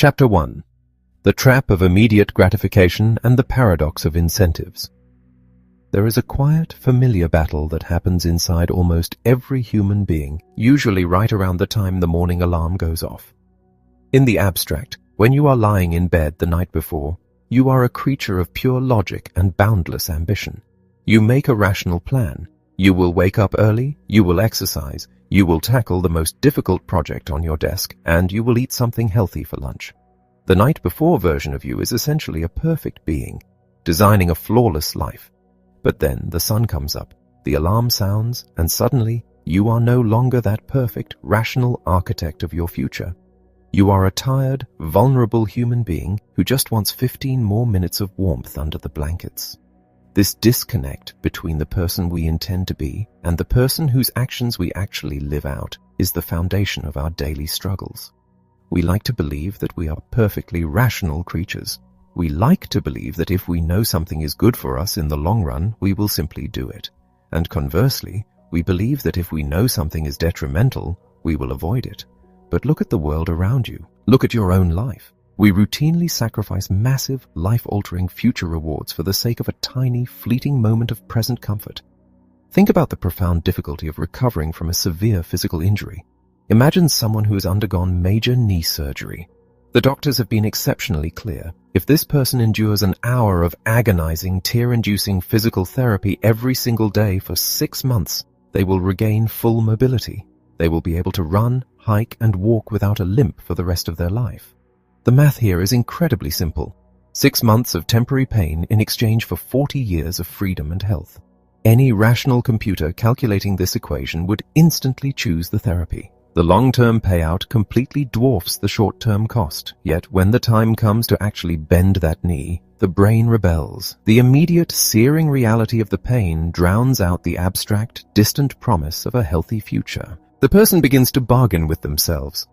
Chapter 1. The Trap of Immediate Gratification and the Paradox of Incentives. There is a quiet, familiar battle that happens inside almost every human being, usually right around the time the morning alarm goes off. In the abstract, when you are lying in bed the night before, you are a creature of pure logic and boundless ambition. You make a rational plan. You will wake up early, you will exercise, you will tackle the most difficult project on your desk, and you will eat something healthy for lunch. The night before version of you is essentially a perfect being, designing a flawless life. But then the sun comes up, the alarm sounds, and suddenly you are no longer that perfect, rational architect of your future. You are a tired, vulnerable human being who just wants 15 more minutes of warmth under the blankets. This disconnect between the person we intend to be and the person whose actions we actually live out is the foundation of our daily struggles. We like to believe that we are perfectly rational creatures. We like to believe that if we know something is good for us in the long run, we will simply do it. And conversely, we believe that if we know something is detrimental, we will avoid it. But look at the world around you. Look at your own life. We routinely sacrifice massive, life-altering future rewards for the sake of a tiny, fleeting moment of present comfort. Think about the profound difficulty of recovering from a severe physical injury. Imagine someone who has undergone major knee surgery. The doctors have been exceptionally clear. If this person endures an hour of agonizing, tear-inducing physical therapy every single day for 6 months, they will regain full mobility. They will be able to run, hike, and walk without a limp for the rest of their life. The math here is incredibly simple. 6 months of temporary pain in exchange for 40 years of freedom and health. Any rational computer calculating this equation would instantly choose the therapy. The long-term payout completely dwarfs the short-term cost, yet when the time comes to actually bend that knee, the brain rebels. The immediate, searing reality of the pain drowns out the abstract, distant promise of a healthy future. The person begins to bargain with themselves.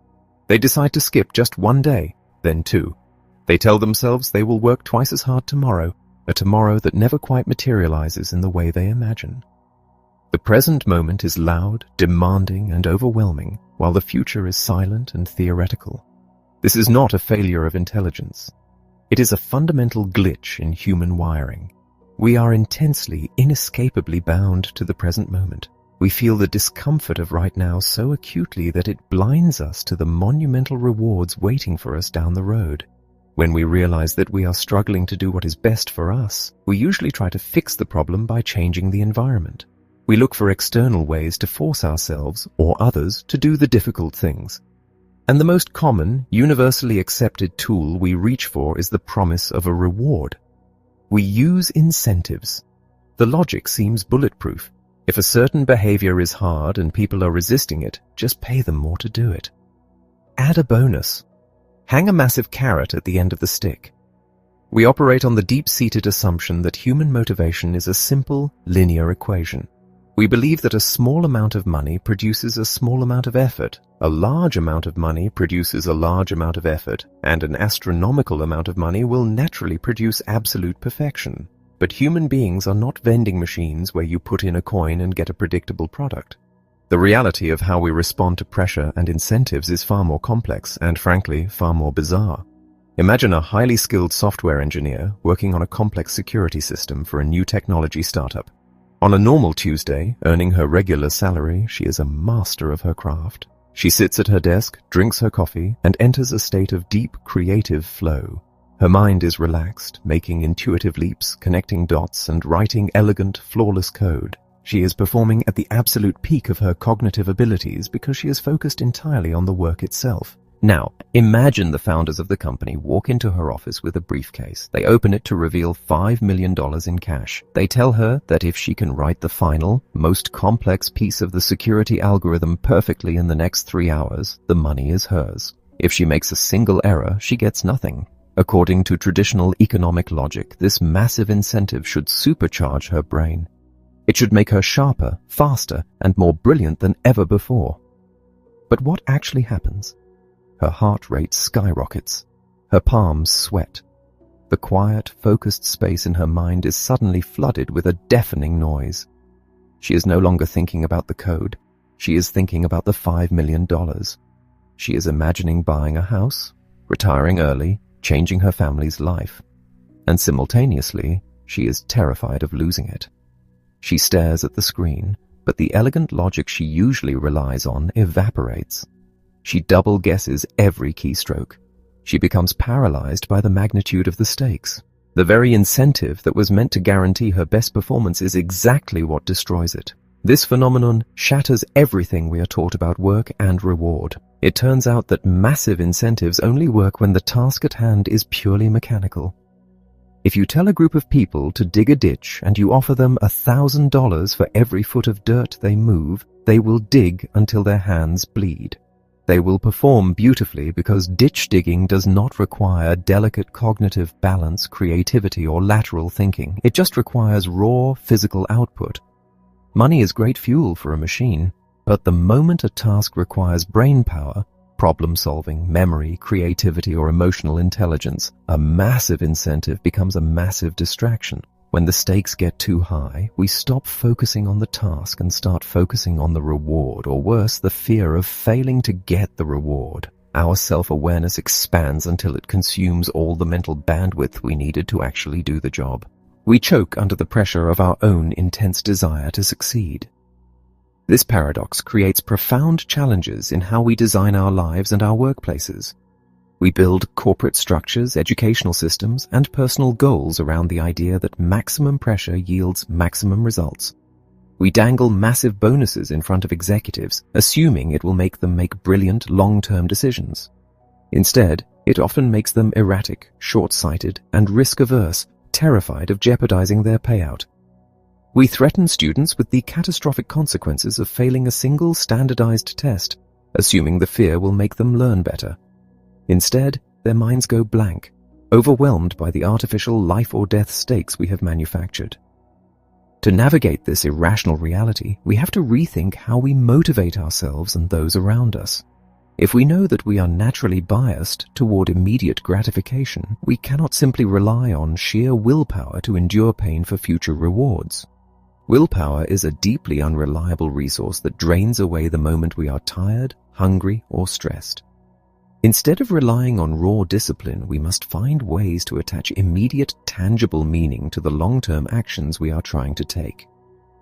They decide to skip just 1 day, then 2. They tell themselves they will work twice as hard tomorrow, a tomorrow that never quite materializes in the way they imagine. The present moment is loud, demanding, and overwhelming, while the future is silent and theoretical. This is not a failure of intelligence. It is a fundamental glitch in human wiring. We are intensely, inescapably bound to the present moment. We feel the discomfort of right now so acutely that it blinds us to the monumental rewards waiting for us down the road. When we realize that we are struggling to do what is best for us, we usually try to fix the problem by changing the environment. We look for external ways to force ourselves or others to do the difficult things. And the most common, universally accepted tool we reach for is the promise of a reward. We use incentives. The logic seems bulletproof. If a certain behavior is hard and people are resisting it, just pay them more to do it. Add a bonus. Hang a massive carrot at the end of the stick. We operate on the deep-seated assumption that human motivation is a simple, linear equation. We believe that a small amount of money produces a small amount of effort, a large amount of money produces a large amount of effort, and an astronomical amount of money will naturally produce absolute perfection. But human beings are not vending machines where you put in a coin and get a predictable product. The reality of how we respond to pressure and incentives is far more complex and, frankly, far more bizarre. Imagine a highly skilled software engineer working on a complex security system for a new technology startup. On a normal Tuesday, earning her regular salary, she is a master of her craft. She sits at her desk, drinks her coffee, and enters a state of deep creative flow. Her mind is relaxed, making intuitive leaps, connecting dots, and writing elegant, flawless code. She is performing at the absolute peak of her cognitive abilities because she is focused entirely on the work itself. Now, imagine the founders of the company walk into her office with a briefcase. They open it to reveal $5 million in cash. They tell her that if she can write the final, most complex piece of the security algorithm perfectly in the next 3 hours, the money is hers. If she makes a single error, she gets nothing. According to traditional economic logic, this massive incentive should supercharge her brain. It should make her sharper, faster, and more brilliant than ever before. But what actually happens? Her heart rate skyrockets. Her palms sweat. The quiet, focused space in her mind is suddenly flooded with a deafening noise. She is no longer thinking about the code. She is thinking about the $5 million. She is imagining buying a house, retiring early, changing her family's life. And simultaneously, she is terrified of losing it. She stares at the screen, but the elegant logic she usually relies on evaporates. She double guesses every keystroke. She becomes paralyzed by the magnitude of the stakes. The very incentive that was meant to guarantee her best performance is exactly what destroys it. This phenomenon shatters everything we are taught about work and reward. It turns out that massive incentives only work when the task at hand is purely mechanical. If you tell a group of people to dig a ditch and you offer them $1,000 for every foot of dirt they move, they will dig until their hands bleed. They will perform beautifully because ditch digging does not require delicate cognitive balance, creativity, or lateral thinking. It just requires raw physical output. Money is great fuel for a machine, but the moment a task requires brain power, problem-solving, memory, creativity, or emotional intelligence, a massive incentive becomes a massive distraction. When the stakes get too high, we stop focusing on the task and start focusing on the reward, or worse, the fear of failing to get the reward. Our self-awareness expands until it consumes all the mental bandwidth we needed to actually do the job. We choke under the pressure of our own intense desire to succeed. This paradox creates profound challenges in how we design our lives and our workplaces. We build corporate structures, educational systems, and personal goals around the idea that maximum pressure yields maximum results. We dangle massive bonuses in front of executives, assuming it will make them make brilliant long-term decisions. Instead, it often makes them erratic, short-sighted, and risk-averse, terrified of jeopardizing their payout. We threaten students with the catastrophic consequences of failing a single standardized test, assuming the fear will make them learn better. Instead, their minds go blank, overwhelmed by the artificial life-or-death stakes we have manufactured. To navigate this irrational reality, we have to rethink how we motivate ourselves and those around us. If we know that we are naturally biased toward immediate gratification, we cannot simply rely on sheer willpower to endure pain for future rewards. Willpower is a deeply unreliable resource that drains away the moment we are tired, hungry, or stressed. Instead of relying on raw discipline, we must find ways to attach immediate, tangible meaning to the long-term actions we are trying to take.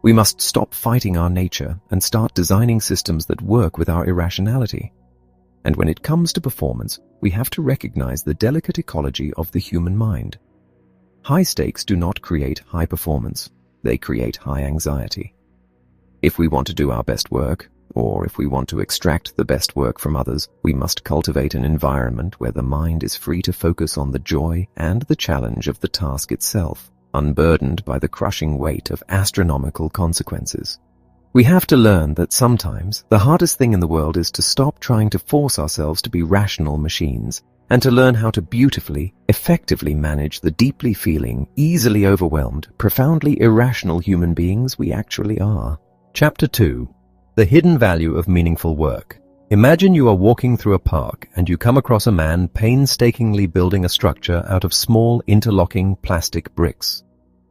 We must stop fighting our nature and start designing systems that work with our irrationality. And when it comes to performance, we have to recognize the delicate ecology of the human mind. High stakes do not create high performance. They create high anxiety. If we want to do our best work, or if we want to extract the best work from others, we must cultivate an environment where the mind is free to focus on the joy and the challenge of the task itself, unburdened by the crushing weight of astronomical consequences. We have to learn that sometimes the hardest thing in the world is to stop trying to force ourselves to be rational machines, and to learn how to beautifully, effectively manage the deeply feeling, easily overwhelmed, profoundly irrational human beings we actually are. Chapter 2. The hidden value of meaningful work. Imagine you are walking through a park and you come across a man painstakingly building a structure out of small interlocking plastic bricks.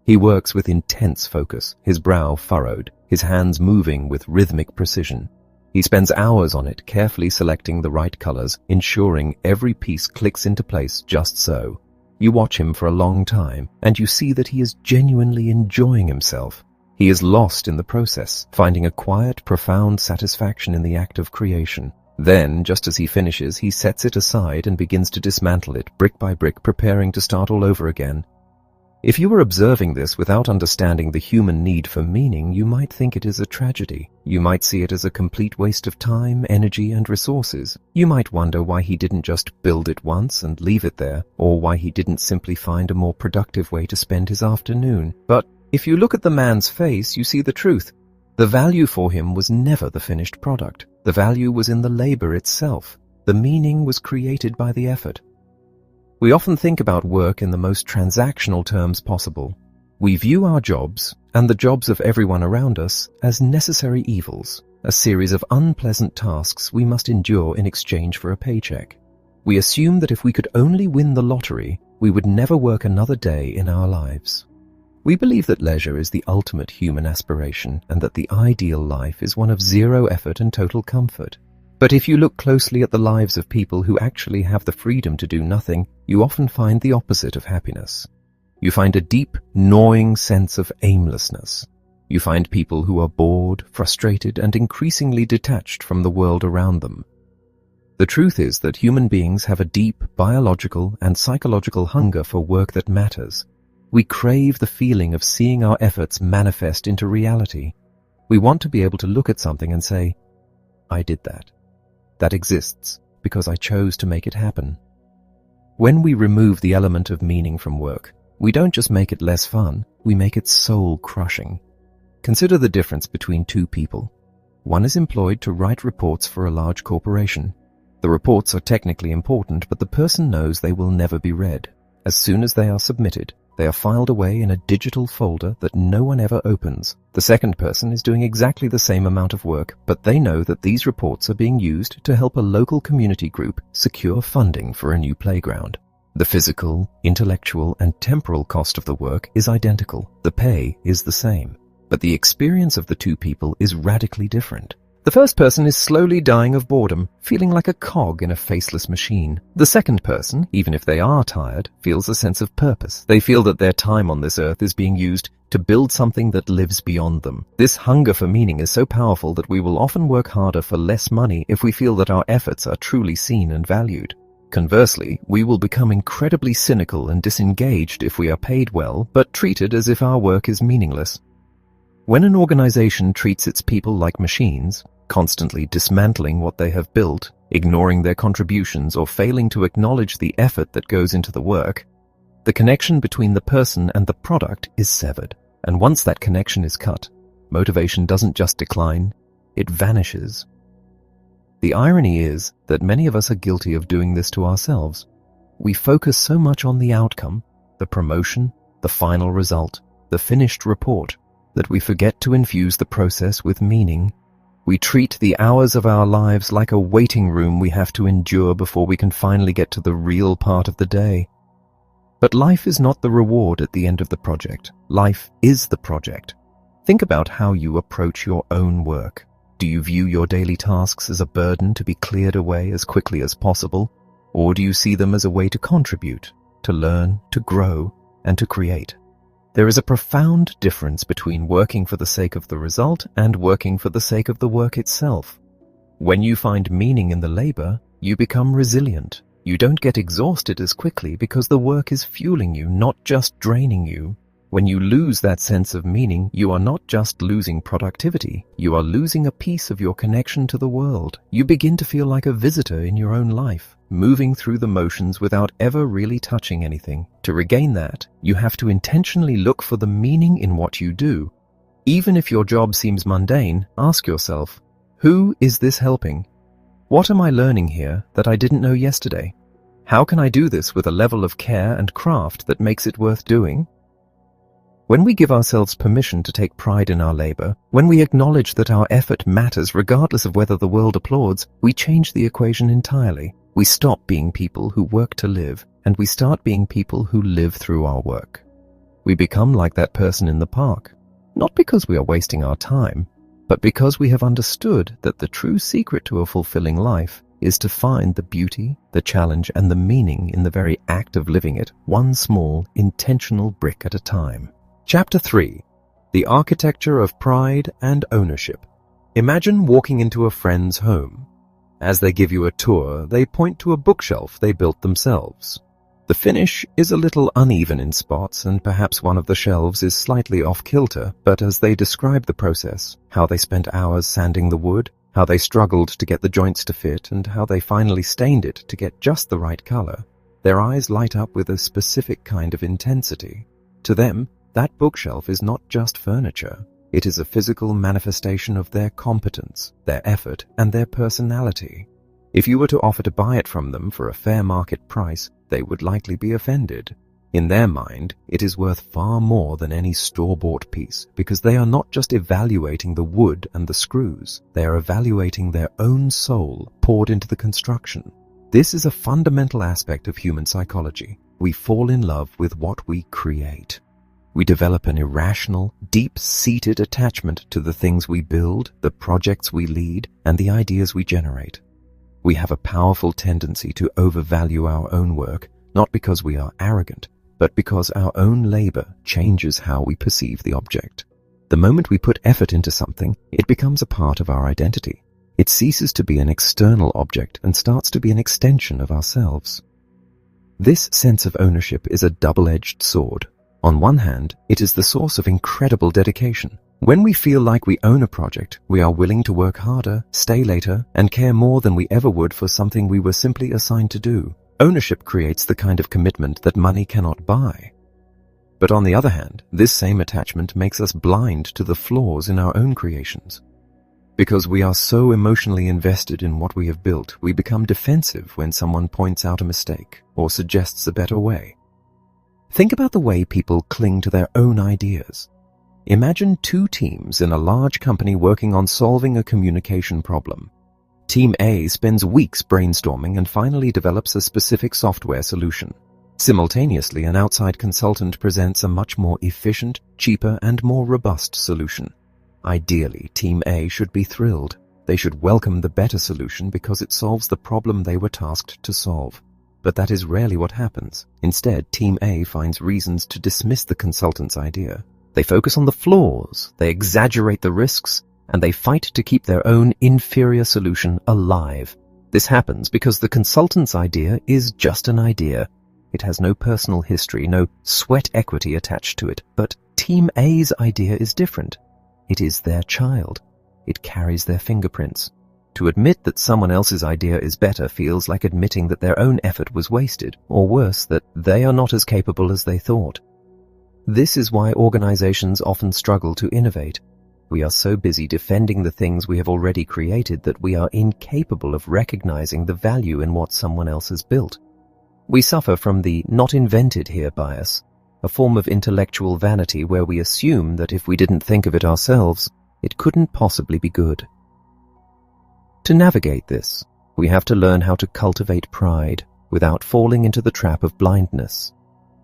He works with intense focus, his brow furrowed, his hands moving with rhythmic precision. He spends hours on it, carefully selecting the right colors, ensuring every piece clicks into place just so. You watch him for a long time, and you see that he is genuinely enjoying himself. He is lost in the process, finding a quiet, profound satisfaction in the act of creation. Then, just as he finishes, he sets it aside and begins to dismantle it, brick by brick, preparing to start all over again. If you were observing this without understanding the human need for meaning, you might think it is a tragedy. You might see it as a complete waste of time, energy, and resources. You might wonder why he didn't just build it once and leave it there, or why he didn't simply find a more productive way to spend his afternoon. But if you look at the man's face, you see the truth. The value for him was never the finished product. The value was in the labor itself. The meaning was created by the effort. We often think about work in the most transactional terms possible. We view our jobs, and the jobs of everyone around us, as necessary evils, a series of unpleasant tasks we must endure in exchange for a paycheck. We assume that if we could only win the lottery, we would never work another day in our lives. We believe that leisure is the ultimate human aspiration, and that the ideal life is one of zero effort and total comfort. But if you look closely at the lives of people who actually have the freedom to do nothing, you often find the opposite of happiness. You find a deep, gnawing sense of aimlessness. You find people who are bored, frustrated, and increasingly detached from the world around them. The truth is that human beings have a deep biological and psychological hunger for work that matters. We crave the feeling of seeing our efforts manifest into reality. We want to be able to look at something and say, I did that. That exists because I chose to make it happen. When we remove the element of meaning from work, we don't just make it less fun, we make it soul-crushing. Consider the difference between two people. One is employed to write reports for a large corporation. The reports are technically important, but the person knows they will never be read. As soon as they are submitted, they are filed away in a digital folder that no one ever opens. The second person is doing exactly the same amount of work, but they know that these reports are being used to help a local community group secure funding for a new playground. The physical, intellectual, and temporal cost of the work is identical. The pay is the same. But the experience of the two people is radically different. The first person is slowly dying of boredom, feeling like a cog in a faceless machine. The second person, even if they are tired, feels a sense of purpose. They feel that their time on this earth is being used to build something that lives beyond them. This hunger for meaning is so powerful that we will often work harder for less money if we feel that our efforts are truly seen and valued. Conversely, we will become incredibly cynical and disengaged if we are paid well, but treated as if our work is meaningless. When an organization treats its people like machines, constantly dismantling what they have built, ignoring their contributions, or failing to acknowledge the effort that goes into the work, the connection between the person and the product is severed. And once that connection is cut, motivation doesn't just decline, it vanishes. The irony is that many of us are guilty of doing this to ourselves. We focus so much on the outcome, the promotion, the final result, the finished report, that we forget to infuse the process with meaning. We treat the hours of our lives like a waiting room we have to endure before we can finally get to the real part of the day. But life is not the reward at the end of the project. Life is the project. Think about how you approach your own work. Do you view your daily tasks as a burden to be cleared away as quickly as possible? Or do you see them as a way to contribute, to learn, to grow, and to create? There is a profound difference between working for the sake of the result and working for the sake of the work itself. When you find meaning in the labor, you become resilient. You don't get exhausted as quickly because the work is fueling you, not just draining you. When you lose that sense of meaning, you are not just losing productivity, you are losing a piece of your connection to the world. You begin to feel like a visitor in your own life, moving through the motions without ever really touching anything. To regain that, you have to intentionally look for the meaning in what you do. Even if your job seems mundane, ask yourself, who is this helping? What am I learning here that I didn't know yesterday? How can I do this with a level of care and craft that makes it worth doing? When we give ourselves permission to take pride in our labor, when we acknowledge that our effort matters regardless of whether the world applauds, we change the equation entirely. We stop being people who work to live, and we start being people who live through our work. We become like that person in the park, not because we are wasting our time, but because we have understood that the true secret to a fulfilling life is to find the beauty, the challenge, and the meaning in the very act of living it, one small, intentional brick at a time. Chapter 3. The Architecture of Pride and Ownership. Imagine walking into a friend's home. As they give you a tour, they point to a bookshelf they built themselves. The finish is a little uneven in spots, and perhaps one of the shelves is slightly off-kilter, but as they describe the process, how they spent hours sanding the wood, how they struggled to get the joints to fit, and how they finally stained it to get just the right color, their eyes light up with a specific kind of intensity. To them, that bookshelf is not just furniture. It is a physical manifestation of their competence, their effort, and their personality. If you were to offer to buy it from them for a fair market price, they would likely be offended. In their mind, it is worth far more than any store-bought piece, because they are not just evaluating the wood and the screws, they are evaluating their own soul poured into the construction. This is a fundamental aspect of human psychology. We fall in love with what we create. We develop an irrational, deep-seated attachment to the things we build, the projects we lead, and the ideas we generate. We have a powerful tendency to overvalue our own work, not because we are arrogant, but because our own labor changes how we perceive the object. The moment we put effort into something, it becomes a part of our identity. It ceases to be an external object and starts to be an extension of ourselves. This sense of ownership is a double-edged sword. On one hand, it is the source of incredible dedication. When we feel like we own a project, we are willing to work harder, stay later, and care more than we ever would for something we were simply assigned to do. Ownership creates the kind of commitment that money cannot buy. But on the other hand, this same attachment makes us blind to the flaws in our own creations. Because we are so emotionally invested in what we have built, we become defensive when someone points out a mistake or suggests a better way. Think about the way people cling to their own ideas. Imagine two teams in a large company working on solving a communication problem. Team A spends weeks brainstorming and finally develops a specific software solution. Simultaneously, an outside consultant presents a much more efficient, cheaper, and more robust solution. Ideally, Team A should be thrilled. They should welcome the better solution because it solves the problem they were tasked to solve. But that is rarely what happens. Instead, Team A finds reasons to dismiss the consultant's idea. They focus on the flaws, they exaggerate the risks, and they fight to keep their own inferior solution alive. This happens because the consultant's idea is just an idea. It has no personal history, no sweat equity attached to it. But Team A's idea is different. It is their child. It carries their fingerprints. To admit that someone else's idea is better feels like admitting that their own effort was wasted, or worse, that they are not as capable as they thought. This is why organizations often struggle to innovate. We are so busy defending the things we have already created that we are incapable of recognizing the value in what someone else has built. We suffer from the not invented here bias, a form of intellectual vanity where we assume that if we didn't think of it ourselves, it couldn't possibly be good. To navigate this, we have to learn how to cultivate pride without falling into the trap of blindness.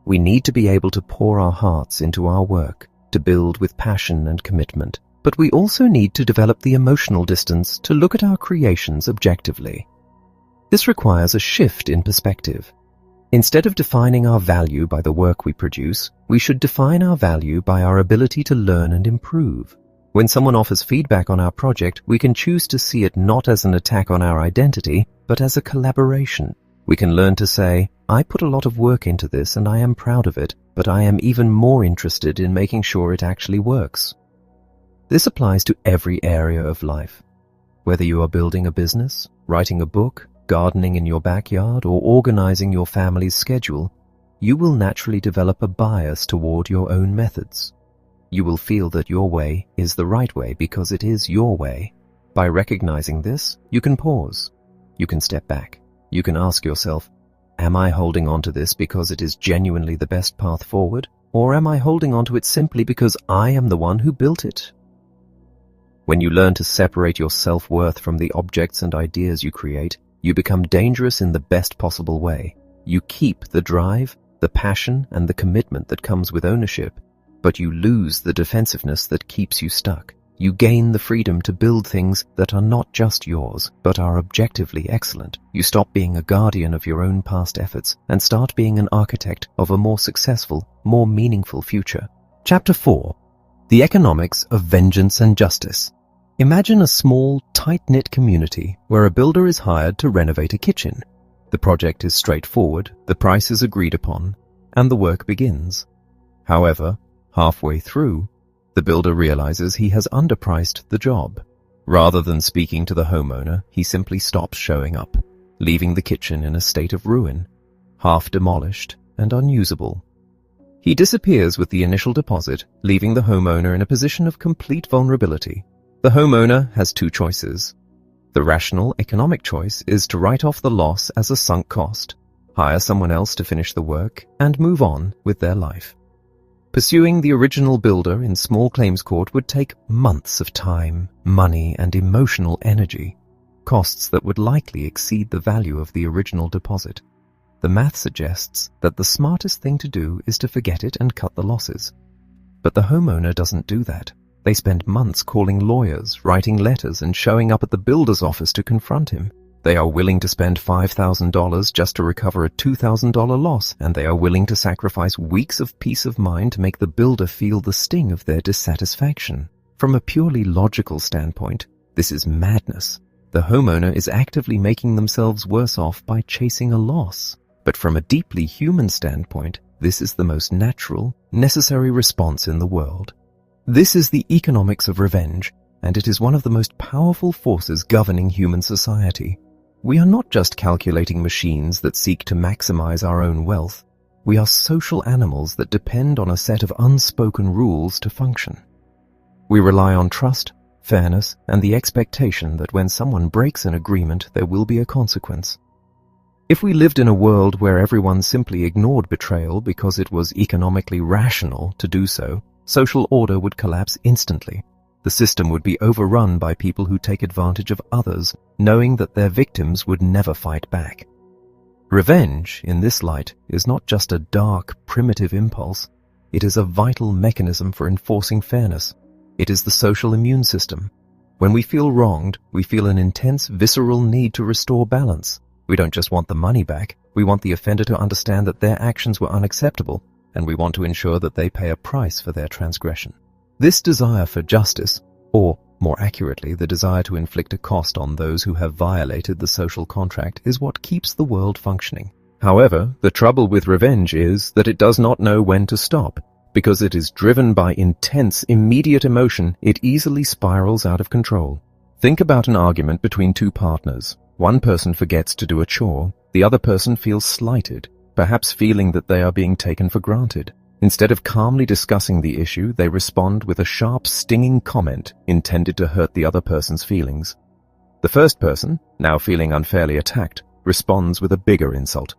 We need to be able to pour our hearts into our work, to build with passion and commitment, but we also need to develop the emotional distance to look at our creations objectively. This requires a shift in perspective. Instead of defining our value by the work we produce, we should define our value by our ability to learn and improve. When someone offers feedback on our project, we can choose to see it not as an attack on our identity, but as a collaboration. We can learn to say, I put a lot of work into this and I am proud of it, but I am even more interested in making sure it actually works. This applies to every area of life. Whether you are building a business, writing a book, gardening in your backyard, or organizing your family's schedule, you will naturally develop a bias toward your own methods. You will feel that your way is the right way because it is your way. By recognizing this, you can pause. You can step back. You can ask yourself, am I holding on to this because it is genuinely the best path forward, or am I holding on to it simply because I am the one who built it? When you learn to separate your self-worth from the objects and ideas you create, you become dangerous in the best possible way. You keep the drive, the passion, and the commitment that comes with ownership, but you lose the defensiveness that keeps you stuck. You gain the freedom to build things that are not just yours, but are objectively excellent. You stop being a guardian of your own past efforts and start being an architect of a more successful, more meaningful future. Chapter 4. The Economics of Vengeance and Justice. Imagine a small, tight-knit community where a builder is hired to renovate a kitchen. The project is straightforward, the price is agreed upon, and the work begins. However, halfway through, the builder realizes he has underpriced the job. Rather than speaking to the homeowner, he simply stops showing up, leaving the kitchen in a state of ruin, half demolished and unusable. He disappears with the initial deposit, leaving the homeowner in a position of complete vulnerability. The homeowner has two choices. The rational economic choice is to write off the loss as a sunk cost, hire someone else to finish the work, and move on with their life. Pursuing the original builder in small claims court would take months of time, money, and emotional energy, costs that would likely exceed the value of the original deposit. The math suggests that the smartest thing to do is to forget it and cut the losses. But the homeowner doesn't do that. They spend months calling lawyers, writing letters, and showing up at the builder's office to confront him. They are willing to spend $5,000 just to recover a $2,000 loss, and they are willing to sacrifice weeks of peace of mind to make the builder feel the sting of their dissatisfaction. From a purely logical standpoint, this is madness. The homeowner is actively making themselves worse off by chasing a loss. But from a deeply human standpoint, this is the most natural, necessary response in the world. This is the economics of revenge, and it is one of the most powerful forces governing human society. We are not just calculating machines that seek to maximize our own wealth. We are social animals that depend on a set of unspoken rules to function. We rely on trust, fairness, and the expectation that when someone breaks an agreement, there will be a consequence. If we lived in a world where everyone simply ignored betrayal because it was economically rational to do so, social order would collapse instantly. The system would be overrun by people who take advantage of others, knowing that their victims would never fight back. Revenge, in this light, is not just a dark, primitive impulse. It is a vital mechanism for enforcing fairness. It is the social immune system. When we feel wronged, we feel an intense, visceral need to restore balance. We don't just want the money back, we want the offender to understand that their actions were unacceptable, and we want to ensure that they pay a price for their transgression. This desire for justice, or more accurately, the desire to inflict a cost on those who have violated the social contract, is what keeps the world functioning. However, the trouble with revenge is that it does not know when to stop. Because it is driven by intense, immediate emotion, it easily spirals out of control. Think about an argument between two partners. One person forgets to do a chore, the other person feels slighted, perhaps feeling that they are being taken for granted. Instead of calmly discussing the issue, they respond with a sharp, stinging comment intended to hurt the other person's feelings. The first person, now feeling unfairly attacked, responds with a bigger insult.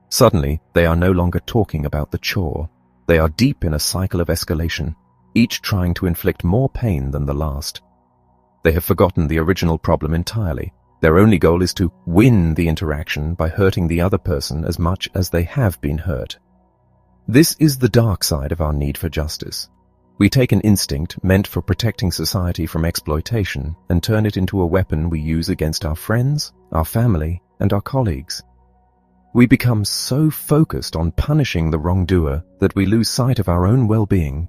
Suddenly, they are no longer talking about the chore. They are deep in a cycle of escalation, each trying to inflict more pain than the last. They have forgotten the original problem entirely. Their only goal is to win the interaction by hurting the other person as much as they have been hurt. This is the dark side of our need for justice. We take an instinct meant for protecting society from exploitation and turn it into a weapon we use against our friends, our family, and our colleagues. We become so focused on punishing the wrongdoer that we lose sight of our own well-being.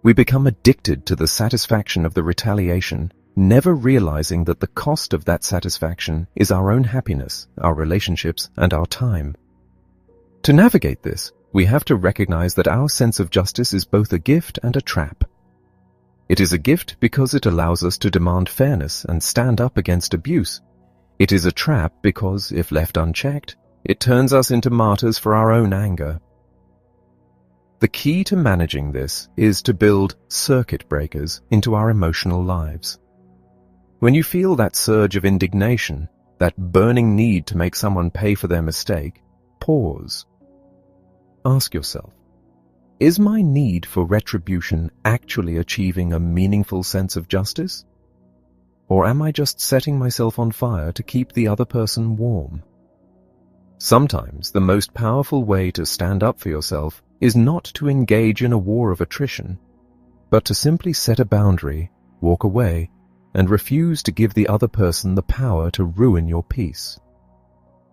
We become addicted to the satisfaction of the retaliation, never realizing that the cost of that satisfaction is our own happiness, our relationships, and our time. To navigate this, we have to recognize that our sense of justice is both a gift and a trap. It is a gift because it allows us to demand fairness and stand up against abuse. It is a trap because, if left unchecked, it turns us into martyrs for our own anger. The key to managing this is to build circuit breakers into our emotional lives. When you feel that surge of indignation, that burning need to make someone pay for their mistake, pause. Ask yourself, is my need for retribution actually achieving a meaningful sense of justice? Or am I just setting myself on fire to keep the other person warm? Sometimes the most powerful way to stand up for yourself is not to engage in a war of attrition, but to simply set a boundary, walk away, and refuse to give the other person the power to ruin your peace.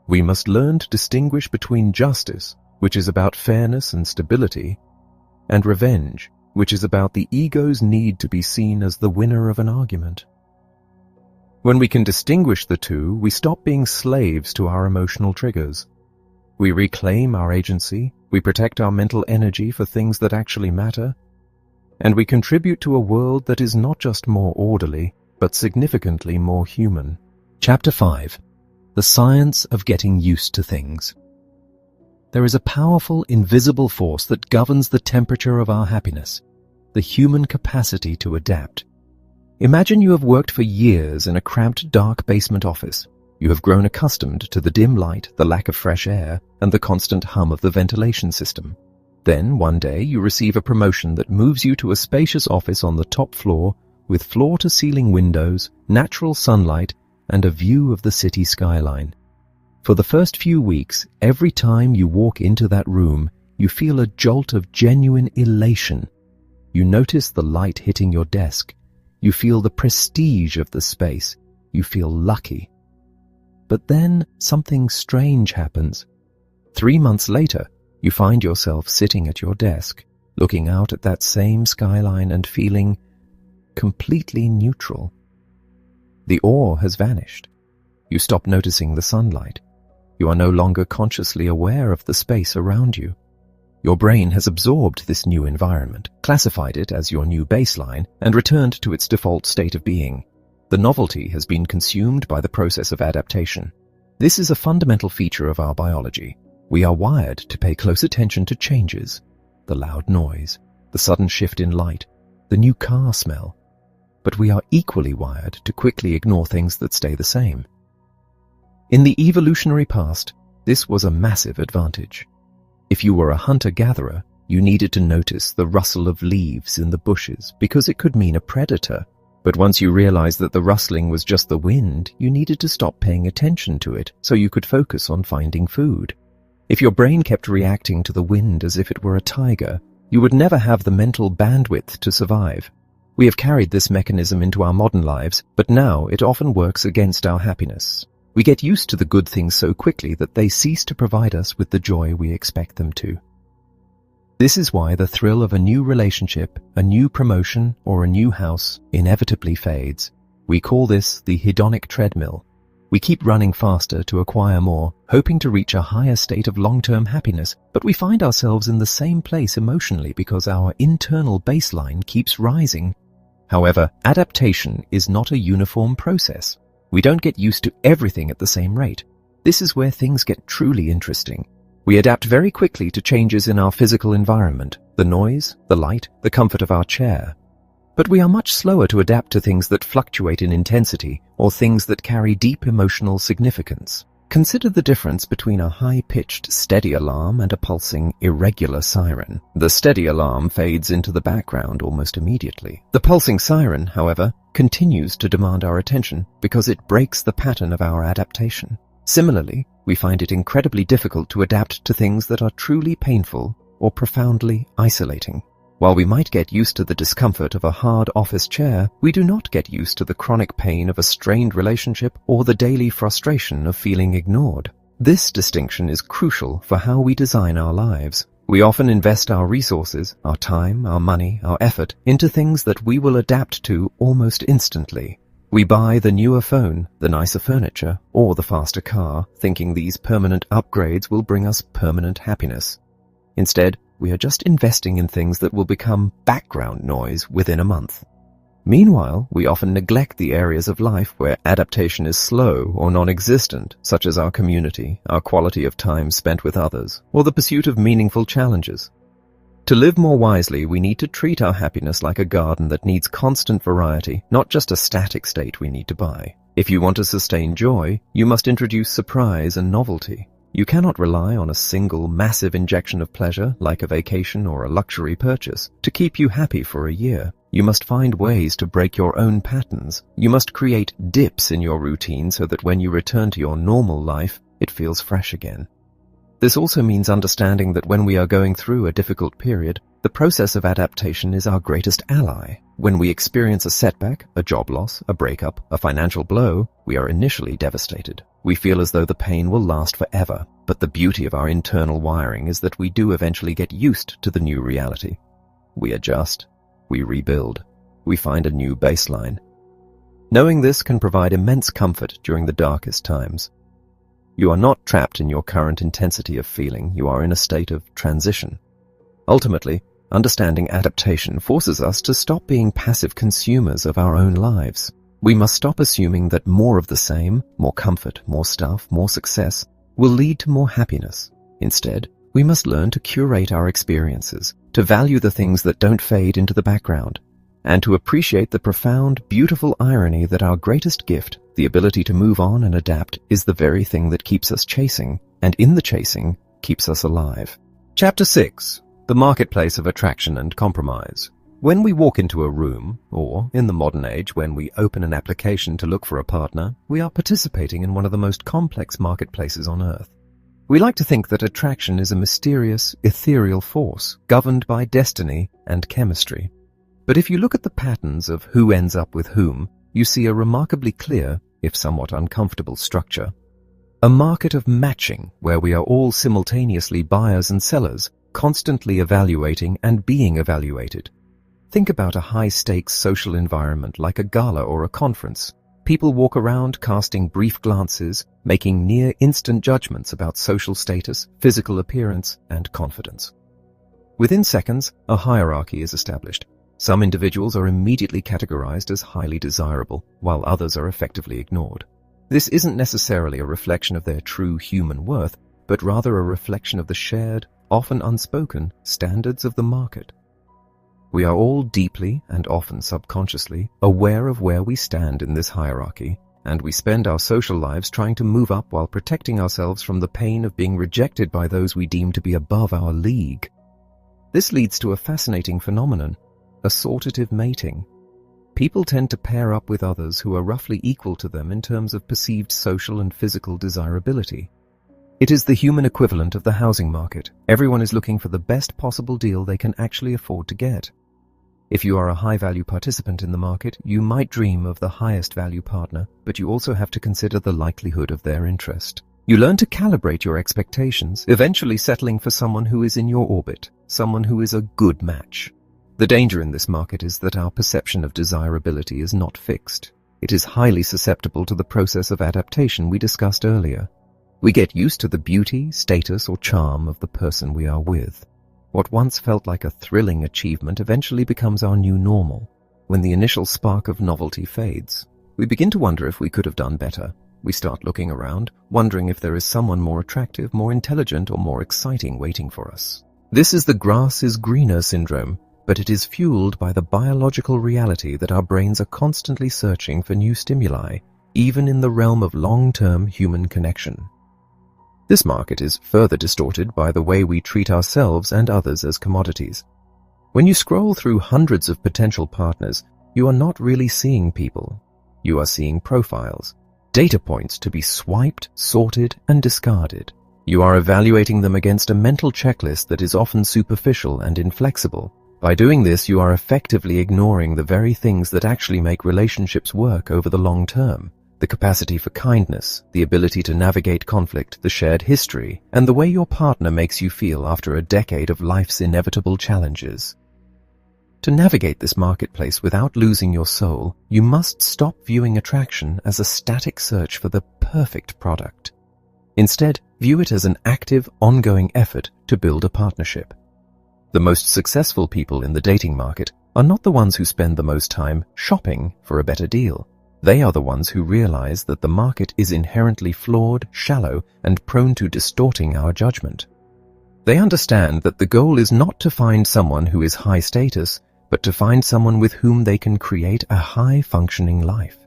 We must learn to distinguish between justice, which is about fairness and stability, and revenge, which is about the ego's need to be seen as the winner of an argument. When we can distinguish the two, we stop being slaves to our emotional triggers. We reclaim our agency, we protect our mental energy for things that actually matter, and we contribute to a world that is not just more orderly, but significantly more human. Chapter 5. The Science of Getting Used to Things. There is a powerful, invisible force that governs the temperature of our happiness, the human capacity to adapt. Imagine you have worked for years in a cramped, dark basement office. You have grown accustomed to the dim light, the lack of fresh air, and the constant hum of the ventilation system. Then, one day, you receive a promotion that moves you to a spacious office on the top floor with floor-to-ceiling windows, natural sunlight, and a view of the city skyline. For the first few weeks, every time you walk into that room, you feel a jolt of genuine elation. You notice the light hitting your desk. You feel the prestige of the space. You feel lucky. but then something strange happens. 3 months later, you find yourself sitting at your desk, looking out at that same skyline and feeling completely neutral. The awe has vanished. You stop noticing the sunlight. You are no longer consciously aware of the space around you. Your brain has absorbed this new environment, classified it as your new baseline, and returned to its default state of being. The novelty has been consumed by the process of adaptation. This is a fundamental feature of our biology. We are wired to pay close attention to changes, the loud noise, the sudden shift in light, the new car smell. But we are equally wired to quickly ignore things that stay the same. In the evolutionary past, this was a massive advantage. If you were a hunter-gatherer, you needed to notice the rustle of leaves in the bushes because it could mean a predator. But once you realized that the rustling was just the wind, you needed to stop paying attention to it so you could focus on finding food. If your brain kept reacting to the wind as if it were a tiger, you would never have the mental bandwidth to survive. We have carried this mechanism into our modern lives, but now it often works against our happiness. We get used to the good things so quickly that they cease to provide us with the joy we expect them to. This is why the thrill of a new relationship, a new promotion, or a new house inevitably fades. We call this the hedonic treadmill. We keep running faster to acquire more, hoping to reach a higher state of long-term happiness, but we find ourselves in the same place emotionally because our internal baseline keeps rising. However, adaptation is not a uniform process. We don't get used to everything at the same rate. This is where things get truly interesting. We adapt very quickly to changes in our physical environment, the noise, the light, the comfort of our chair. But we are much slower to adapt to things that fluctuate in intensity or things that carry deep emotional significance. Consider the difference between a high-pitched steady alarm and a pulsing, irregular siren. The steady alarm fades into the background almost immediately. The pulsing siren, however, continues to demand our attention because it breaks the pattern of our adaptation. Similarly, we find it incredibly difficult to adapt to things that are truly painful or profoundly isolating. While we might get used to the discomfort of a hard office chair, we do not get used to the chronic pain of a strained relationship or the daily frustration of feeling ignored. This distinction is crucial for how we design our lives. We often invest our resources, our time, our money, our effort into things that we will adapt to almost instantly. We buy the newer phone, the nicer furniture, or the faster car, thinking these permanent upgrades will bring us permanent happiness. Instead, we are just investing in things that will become background noise within a month. Meanwhile, we often neglect the areas of life where adaptation is slow or non-existent, such as our community, our quality of time spent with others, or the pursuit of meaningful challenges. To live more wisely, we need to treat our happiness like a garden that needs constant variety, not just a static state we need to buy. If you want to sustain joy, you must introduce surprise and novelty. You cannot rely on a single massive injection of pleasure, like a vacation or a luxury purchase, to keep you happy for a year. You must find ways to break your own patterns. You must create dips in your routine so that when you return to your normal life, it feels fresh again. This also means understanding that when we are going through a difficult period, the process of adaptation is our greatest ally. When we experience a setback, a job loss, a breakup, a financial blow, we are initially devastated. We feel as though the pain will last forever, but the beauty of our internal wiring is that we do eventually get used to the new reality. We adjust, we rebuild, we find a new baseline. Knowing this can provide immense comfort during the darkest times. You are not trapped in your current intensity of feeling, you are in a state of transition. Ultimately, understanding adaptation forces us to stop being passive consumers of our own lives. We must stop assuming that more of the same, more comfort, more stuff, more success, will lead to more happiness. Instead, we must learn to curate our experiences, to value the things that don't fade into the background, and to appreciate the profound, beautiful irony that our greatest gift, the ability to move on and adapt, is the very thing that keeps us chasing, and in the chasing, keeps us alive. Chapter 6. The Marketplace of Attraction and Compromise. When we walk into a room, or, in the modern age, when we open an application to look for a partner, we are participating in one of the most complex marketplaces on Earth. We like to think that attraction is a mysterious, ethereal force, governed by destiny and chemistry. But if you look at the patterns of who ends up with whom, you see a remarkably clear, if somewhat uncomfortable structure. A market of matching where we are all simultaneously buyers and sellers, constantly evaluating and being evaluated. Think about a high-stakes social environment like a gala or a conference. People walk around casting brief glances, making near-instant judgments about social status, physical appearance, and confidence. Within seconds, a hierarchy is established. Some individuals are immediately categorized as highly desirable, while others are effectively ignored. This isn't necessarily a reflection of their true human worth, but rather a reflection of the shared, often unspoken, standards of the market. We are all deeply, and often subconsciously, aware of where we stand in this hierarchy, and we spend our social lives trying to move up while protecting ourselves from the pain of being rejected by those we deem to be above our league. This leads to a fascinating phenomenon, assortative mating. People tend to pair up with others who are roughly equal to them in terms of perceived social and physical desirability. It is the human equivalent of the housing market. Everyone is looking for the best possible deal they can actually afford to get. If you are a high-value participant in the market, you might dream of the highest value partner, but you also have to consider the likelihood of their interest. You learn to calibrate your expectations, eventually settling for someone who is in your orbit, someone who is a good match. The danger in this market is that our perception of desirability is not fixed. It is highly susceptible to the process of adaptation we discussed earlier. We get used to the beauty, status, or charm of the person we are with. What once felt like a thrilling achievement eventually becomes our new normal. When the initial spark of novelty fades, we begin to wonder if we could have done better. We start looking around, wondering if there is someone more attractive, more intelligent, or more exciting waiting for us. This is the grass is greener syndrome, but it is fueled by the biological reality that our brains are constantly searching for new stimuli, even in the realm of long-term human connection. This market is further distorted by the way we treat ourselves and others as commodities. When you scroll through hundreds of potential partners, you are not really seeing people. You are seeing profiles, data points to be swiped, sorted, and discarded. You are evaluating them against a mental checklist that is often superficial and inflexible. By doing this, you are effectively ignoring the very things that actually make relationships work over the long term. The capacity for kindness, the ability to navigate conflict, the shared history, and the way your partner makes you feel after a decade of life's inevitable challenges. To navigate this marketplace without losing your soul, you must stop viewing attraction as a static search for the perfect product. Instead, view it as an active, ongoing effort to build a partnership. The most successful people in the dating market are not the ones who spend the most time shopping for a better deal. They are the ones who realize that the market is inherently flawed, shallow, and prone to distorting our judgment. They understand that the goal is not to find someone who is high status, but to find someone with whom they can create a high-functioning life.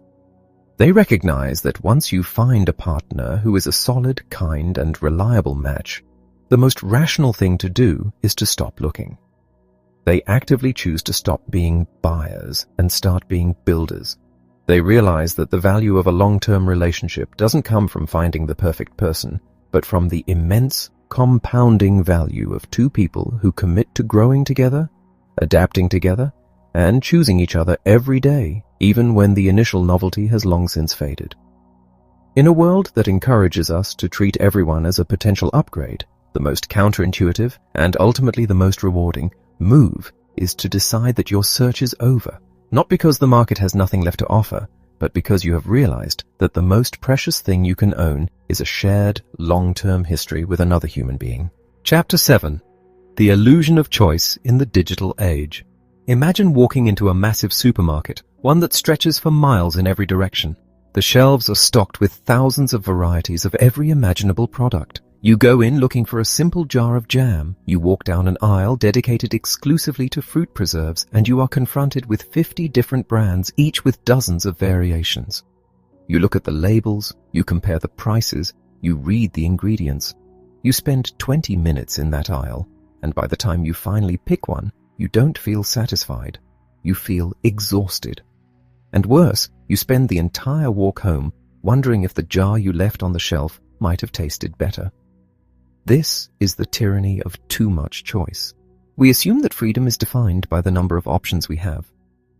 They recognize that once you find a partner who is a solid, kind, and reliable match, the most rational thing to do is to stop looking. They actively choose to stop being buyers and start being builders. They realize that the value of a long-term relationship doesn't come from finding the perfect person, but from the immense, compounding value of two people who commit to growing together, adapting together, and choosing each other every day, even when the initial novelty has long since faded. In a world that encourages us to treat everyone as a potential upgrade, the most counterintuitive and ultimately the most rewarding move is to decide that your search is over. Not because the market has nothing left to offer, but because you have realized that the most precious thing you can own is a shared, long-term history with another human being. Chapter 7. The Illusion of Choice in the Digital Age. Imagine walking into a massive supermarket, one that stretches for miles in every direction. The shelves are stocked with thousands of varieties of every imaginable product. You go in looking for a simple jar of jam. You walk down an aisle dedicated exclusively to fruit preserves, and you are confronted with 50 different brands, each with dozens of variations. You look at the labels, you compare the prices, you read the ingredients. You spend 20 minutes in that aisle, and by the time you finally pick one, you don't feel satisfied. You feel exhausted. And worse, you spend the entire walk home wondering if the jar you left on the shelf might have tasted better. This is the tyranny of too much choice. We assume that freedom is defined by the number of options we have.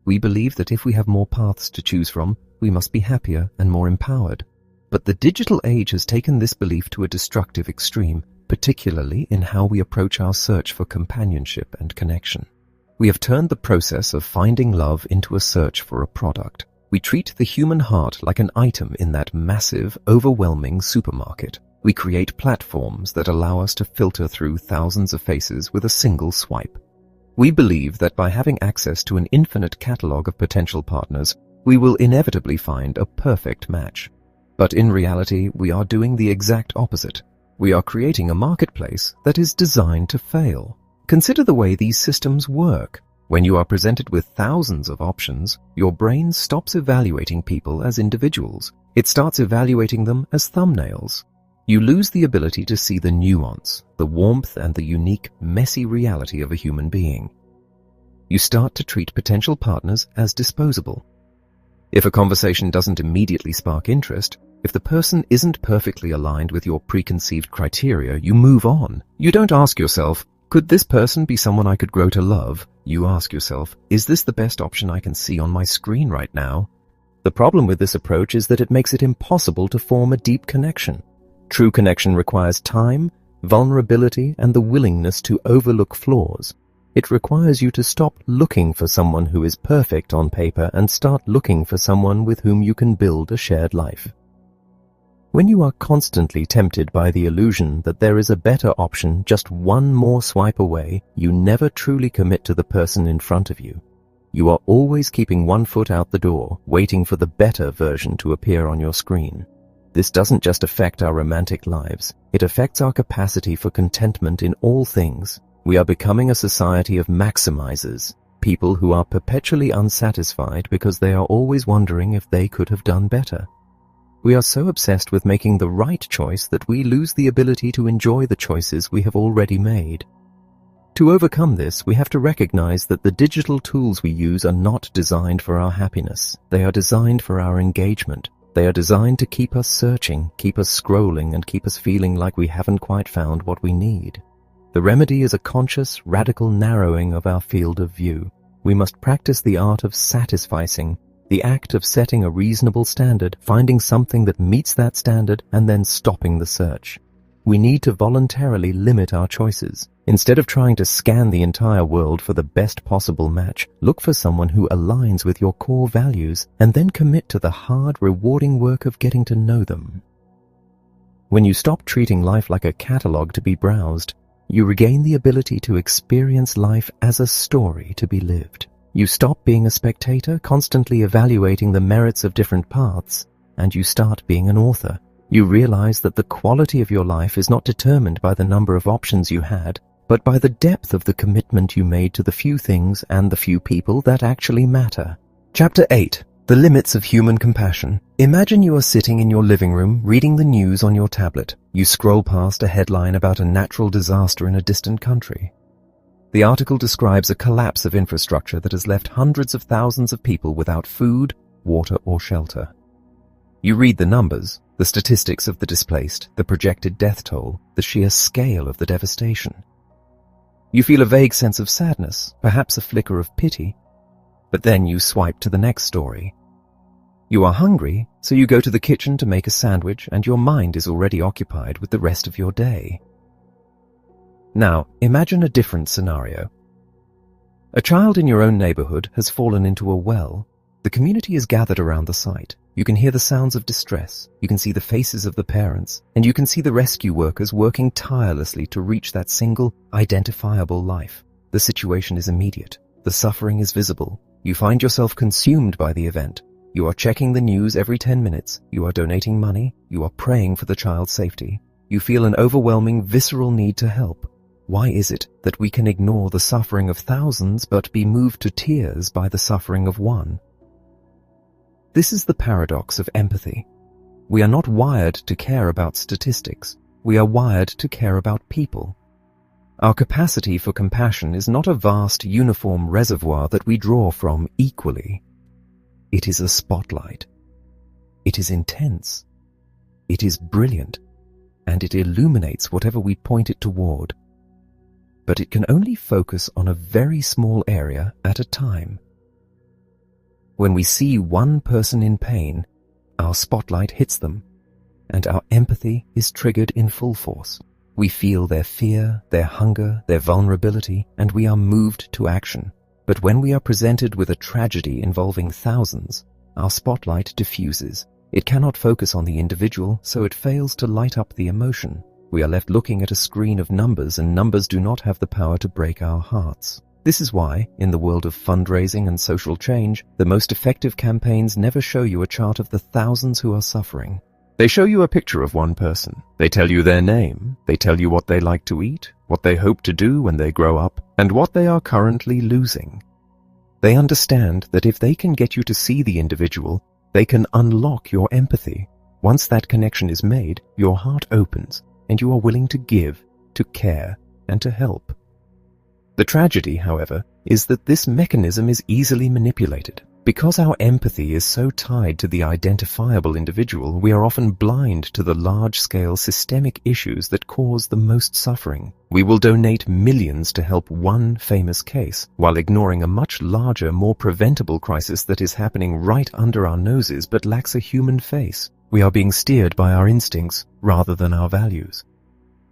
We believe that if we have more paths to choose from, we must be happier and more empowered. But the digital age has taken this belief to a destructive extreme, particularly in how we approach our search for companionship and connection. We have turned the process of finding love into a search for a product. We treat the human heart like an item in that massive, overwhelming supermarket. We create platforms that allow us to filter through thousands of faces with a single swipe. We believe that by having access to an infinite catalog of potential partners, we will inevitably find a perfect match. But in reality, we are doing the exact opposite. We are creating a marketplace that is designed to fail. Consider the way these systems work. When you are presented with thousands of options, your brain stops evaluating people as individuals. It starts evaluating them as thumbnails. You lose the ability to see the nuance, the warmth, and the unique, messy reality of a human being. You start to treat potential partners as disposable. If a conversation doesn't immediately spark interest, if the person isn't perfectly aligned with your preconceived criteria, you move on. You don't ask yourself, could this person be someone I could grow to love? You ask yourself, is this the best option I can see on my screen right now? The problem with this approach is that it makes it impossible to form a deep connection. True connection requires time, vulnerability, and the willingness to overlook flaws. It requires you to stop looking for someone who is perfect on paper and start looking for someone with whom you can build a shared life. When you are constantly tempted by the illusion that there is a better option just one more swipe away, you never truly commit to the person in front of you. You are always keeping one foot out the door, waiting for the better version to appear on your screen. This doesn't just affect our romantic lives. It affects our capacity for contentment in all things. We are becoming a society of maximizers, people who are perpetually unsatisfied because they are always wondering if they could have done better. We are so obsessed with making the right choice that we lose the ability to enjoy the choices we have already made. To overcome this, we have to recognize that the digital tools we use are not designed for our happiness. They are designed for our engagement. They are designed to keep us searching, keep us scrolling, and keep us feeling like we haven't quite found what we need. The remedy is a conscious, radical narrowing of our field of view. We must practice the art of satisficing, the act of setting a reasonable standard, finding something that meets that standard, and then stopping the search. We need to voluntarily limit our choices. Instead of trying to scan the entire world for the best possible match, look for someone who aligns with your core values and then commit to the hard, rewarding work of getting to know them. When you stop treating life like a catalog to be browsed, you regain the ability to experience life as a story to be lived. You stop being a spectator, constantly evaluating the merits of different paths, and you start being an author. You realize that the quality of your life is not determined by the number of options you had, but by the depth of the commitment you made to the few things and the few people that actually matter. Chapter 8. The Limits of Human Compassion. Imagine you are sitting in your living room reading the news on your tablet. You scroll past a headline about a natural disaster in a distant country. The article describes a collapse of infrastructure that has left hundreds of thousands of people without food, water, or shelter. You read the numbers, the statistics of the displaced, the projected death toll, the sheer scale of the devastation. You feel a vague sense of sadness, perhaps a flicker of pity, but then you swipe to the next story. You are hungry, so you go to the kitchen to make a sandwich, and your mind is already occupied with the rest of your day. Now, imagine a different scenario. A child in your own neighborhood has fallen into a well. The community is gathered around the site. You can hear the sounds of distress, you can see the faces of the parents, and you can see the rescue workers working tirelessly to reach that single, identifiable life. The situation is immediate. The suffering is visible. You find yourself consumed by the event. You are checking the news every 10 minutes. You are donating money. You are praying for the child's safety. You feel an overwhelming, visceral need to help. Why is it that we can ignore the suffering of thousands but be moved to tears by the suffering of one? This is the paradox of empathy. We are not wired to care about statistics. We are wired to care about people. Our capacity for compassion is not a vast, uniform reservoir that we draw from equally. It is a spotlight. It is intense. It is brilliant, and it illuminates whatever we point it toward. But it can only focus on a very small area at a time. When we see one person in pain, our spotlight hits them. and our empathy is triggered in full force. We feel their fear, their hunger, their vulnerability, and we are moved to action. But when we are presented with a tragedy involving thousands, our spotlight diffuses. It cannot focus on the individual, so it fails to light up the emotion. We are left looking at a screen of numbers, and numbers do not have the power to break our hearts. This is why, in the world of fundraising and social change, the most effective campaigns never show you a chart of the thousands who are suffering. They show you a picture of one person. They tell you their name. They tell you what they like to eat, what they hope to do when they grow up, and what they are currently losing. They understand that if they can get you to see the individual, they can unlock your empathy. Once that connection is made, your heart opens, and you are willing to give, to care, and to help. The tragedy, however, is that this mechanism is easily manipulated. Because our empathy is so tied to the identifiable individual, we are often blind to the large-scale systemic issues that cause the most suffering. We will donate millions to help one famous case, while ignoring a much larger, more preventable crisis that is happening right under our noses but lacks a human face. We are being steered by our instincts rather than our values.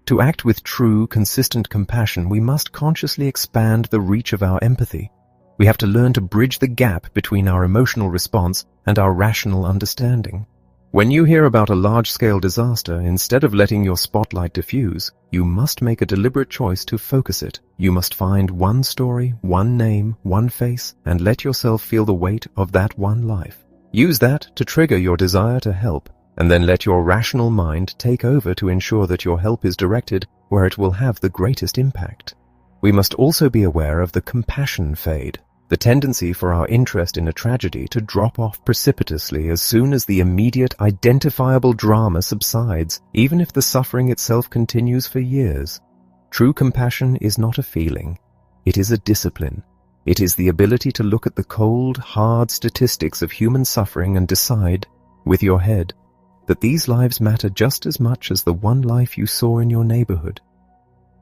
To act with true, consistent compassion, we must consciously expand the reach of our empathy. We have to learn to bridge the gap between our emotional response and our rational understanding. When you hear about a large-scale disaster, instead of letting your spotlight diffuse, you must make a deliberate choice to focus it. You must find one story, one name, one face, and let yourself feel the weight of that one life. Use that to trigger your desire to help, and then let your rational mind take over to ensure that your help is directed where it will have the greatest impact. We must also be aware of the compassion fade, the tendency for our interest in a tragedy to drop off precipitously as soon as the immediate identifiable drama subsides, even if the suffering itself continues for years. True compassion is not a feeling. It is a discipline. It is the ability to look at the cold, hard statistics of human suffering and decide, with your head, that these lives matter just as much as the one life you saw in your neighborhood.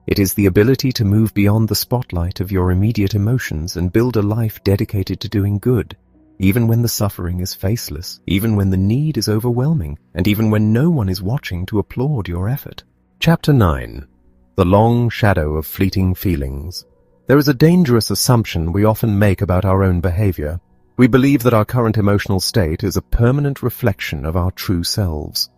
It is the ability to move beyond the spotlight of your immediate emotions and build a life dedicated to doing good, even when the suffering is faceless, even when the need is overwhelming, and even when no one is watching to applaud your effort. Chapter 9. The Long Shadow of Fleeting Feelings. There is a dangerous assumption we often make about our own behavior. We believe that our current emotional state is a permanent reflection of our true selves.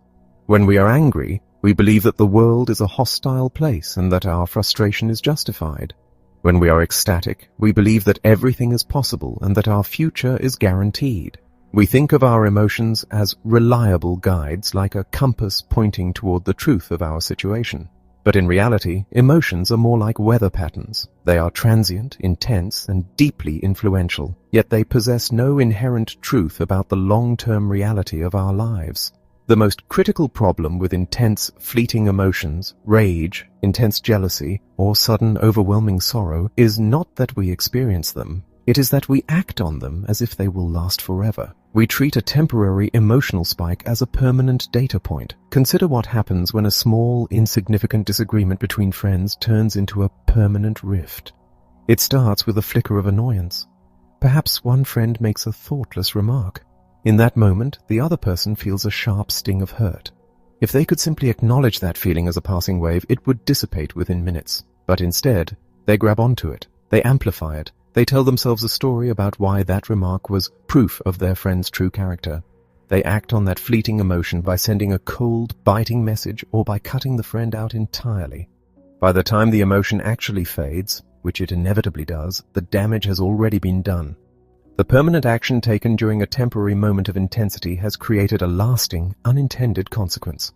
When we are angry, we believe that the world is a hostile place and that our frustration is justified. When we are ecstatic, we believe that everything is possible and that our future is guaranteed. We think of our emotions as reliable guides, like a compass pointing toward the truth of our situation. But in reality, emotions are more like weather patterns. They are transient, intense, and deeply influential, yet they possess no inherent truth about the long-term reality of our lives. The most critical problem with intense, fleeting emotions, rage, intense jealousy, or sudden, overwhelming sorrow is not that we experience them. It is that we act on them as if they will last forever. We treat a temporary emotional spike as a permanent data point. Consider what happens when a small, insignificant disagreement between friends turns into a permanent rift. It starts with a flicker of annoyance. Perhaps one friend makes a thoughtless remark. In that moment, the other person feels a sharp sting of hurt. If they could simply acknowledge that feeling as a passing wave, it would dissipate within minutes. But instead, they grab onto it. They amplify it. They tell themselves a story about why that remark was proof of their friend's true character. They act on that fleeting emotion by sending a cold, biting message or by cutting the friend out entirely. By the time the emotion actually fades, which it inevitably does, the damage has already been done. The permanent action taken during a temporary moment of intensity has created a lasting, unintended consequence.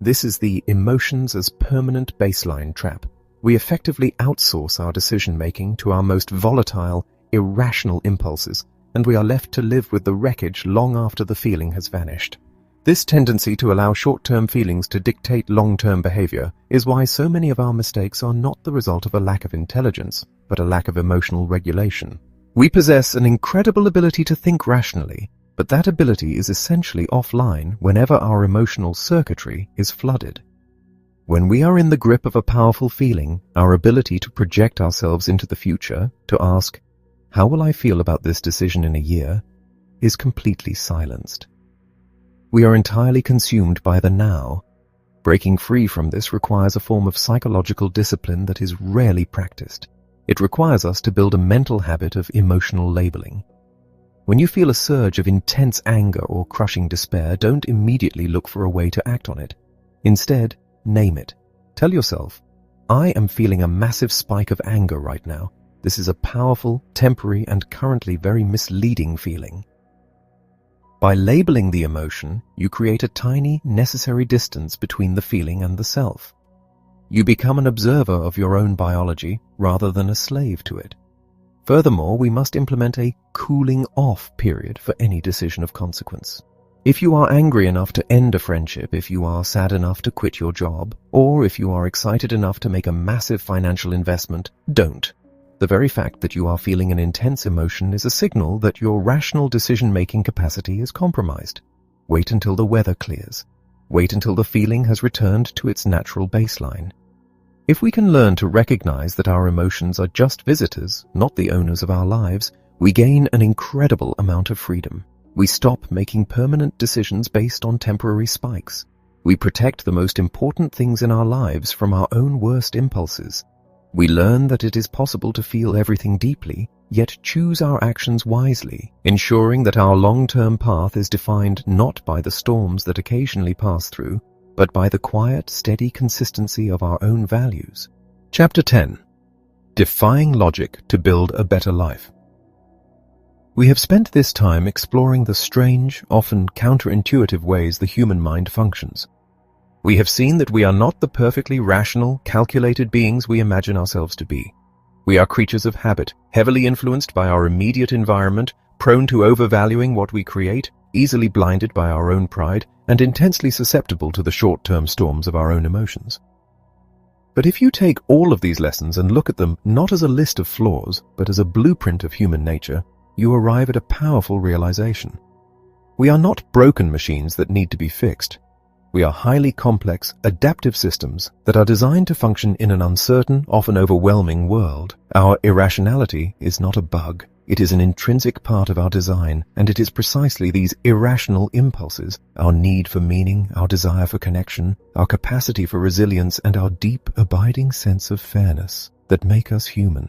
This is the emotions as permanent baseline trap. We effectively outsource our decision-making to our most volatile, irrational impulses, and we are left to live with the wreckage long after the feeling has vanished. This tendency to allow short-term feelings to dictate long-term behavior is why so many of our mistakes are not the result of a lack of intelligence, but a lack of emotional regulation. We possess an incredible ability to think rationally, but that ability is essentially offline whenever our emotional circuitry is flooded. When we are in the grip of a powerful feeling, our ability to project ourselves into the future, to ask, "How will I feel about this decision in a year?" is completely silenced. We are entirely consumed by the now. Breaking free from this requires a form of psychological discipline that is rarely practiced. It requires us to build a mental habit of emotional labeling. When you feel a surge of intense anger or crushing despair, don't immediately look for a way to act on it. Instead, name it. Tell yourself, I am feeling a massive spike of anger right now. This is a powerful, temporary, and currently very misleading feeling. By labeling the emotion, you create a tiny, necessary distance between the feeling and the self. You become an observer of your own biology rather than a slave to it. Furthermore, we must implement a cooling off period for any decision of consequence. If you are angry enough to end a friendship, if you are sad enough to quit your job, or if you are excited enough to make a massive financial investment, don't. The very fact that you are feeling an intense emotion is a signal that your rational decision-making capacity is compromised. Wait until the weather clears. Wait until the feeling has returned to its natural baseline. If we can learn to recognize that our emotions are just visitors, not the owners of our lives, we gain an incredible amount of freedom. We stop making permanent decisions based on temporary spikes. We protect the most important things in our lives from our own worst impulses. We learn that it is possible to feel everything deeply, yet choose our actions wisely, ensuring that our long-term path is defined not by the storms that occasionally pass through, but by the quiet, steady consistency of our own values. Chapter 10. Defying Logic to Build a Better Life. We have spent this time exploring the strange, often counterintuitive ways the human mind functions. We have seen that we are not the perfectly rational, calculated beings we imagine ourselves to be. We are creatures of habit, heavily influenced by our immediate environment, prone to overvaluing what we create, easily blinded by our own pride, and intensely susceptible to the short-term storms of our own emotions. But if you take all of these lessons and look at them not as a list of flaws, but as a blueprint of human nature, you arrive at a powerful realization. We are not broken machines that need to be fixed. We are highly complex, adaptive systems that are designed to function in an uncertain, often overwhelming world. Our irrationality is not a bug. It is an intrinsic part of our design, and it is precisely these irrational impulses, our need for meaning, our desire for connection, our capacity for resilience, and our deep, abiding sense of fairness that make us human.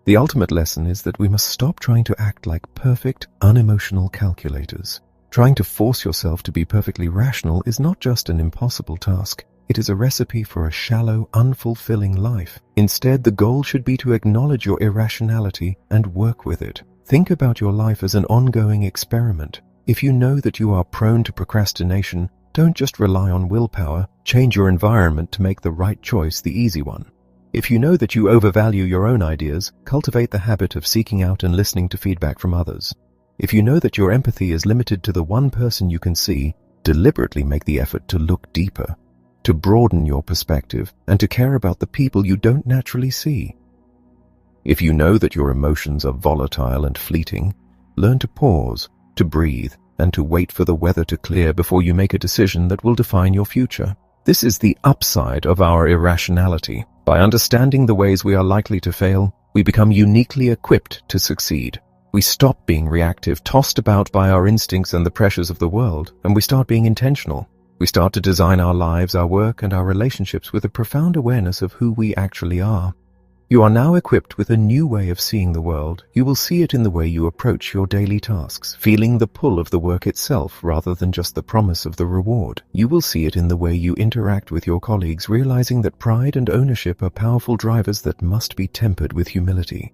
The ultimate lesson is that we must stop trying to act like perfect, unemotional calculators. Trying to force yourself to be perfectly rational is not just an impossible task. It is a recipe for a shallow, unfulfilling life. Instead, the goal should be to acknowledge your irrationality and work with it. Think about your life as an ongoing experiment. If you know that you are prone to procrastination, don't just rely on willpower. Change your environment to make the right choice the easy one. If you know that you overvalue your own ideas, cultivate the habit of seeking out and listening to feedback from others. If you know that your empathy is limited to the one person you can see, deliberately make the effort to look deeper, to broaden your perspective, and to care about the people you don't naturally see. If you know that your emotions are volatile and fleeting, learn to pause, to breathe, and to wait for the weather to clear before you make a decision that will define your future. This is the upside of our irrationality. By understanding the ways we are likely to fail, we become uniquely equipped to succeed. We stop being reactive, tossed about by our instincts and the pressures of the world, and we start being intentional. We start to design our lives, our work, and our relationships with a profound awareness of who we actually are. You are now equipped with a new way of seeing the world. You will see it in the way you approach your daily tasks, feeling the pull of the work itself rather than just the promise of the reward. You will see it in the way you interact with your colleagues, realizing that pride and ownership are powerful drivers that must be tempered with humility.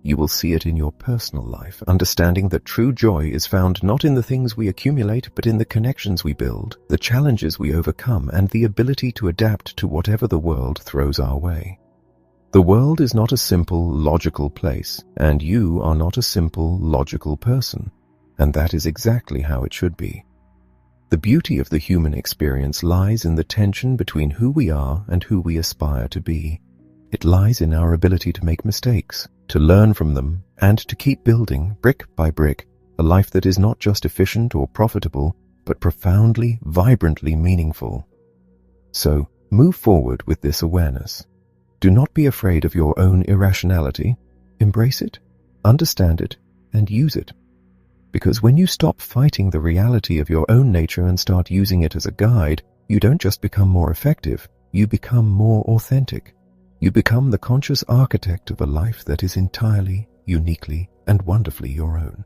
You will see it in your personal life, understanding that true joy is found not in the things we accumulate, but in the connections we build, the challenges we overcome, and the ability to adapt to whatever the world throws our way. The world is not a simple, logical place, and you are not a simple, logical person, and that is exactly how it should be. The beauty of the human experience lies in the tension between who we are and who we aspire to be. It lies in our ability to make mistakes, to learn from them, and to keep building, brick by brick, a life that is not just efficient or profitable, but profoundly, vibrantly meaningful. So, move forward with this awareness. Do not be afraid of your own irrationality. Embrace it, understand it, and use it. Because when you stop fighting the reality of your own nature and start using it as a guide, you don't just become more effective, you become more authentic. You become the conscious architect of a life that is entirely, uniquely, and wonderfully your own.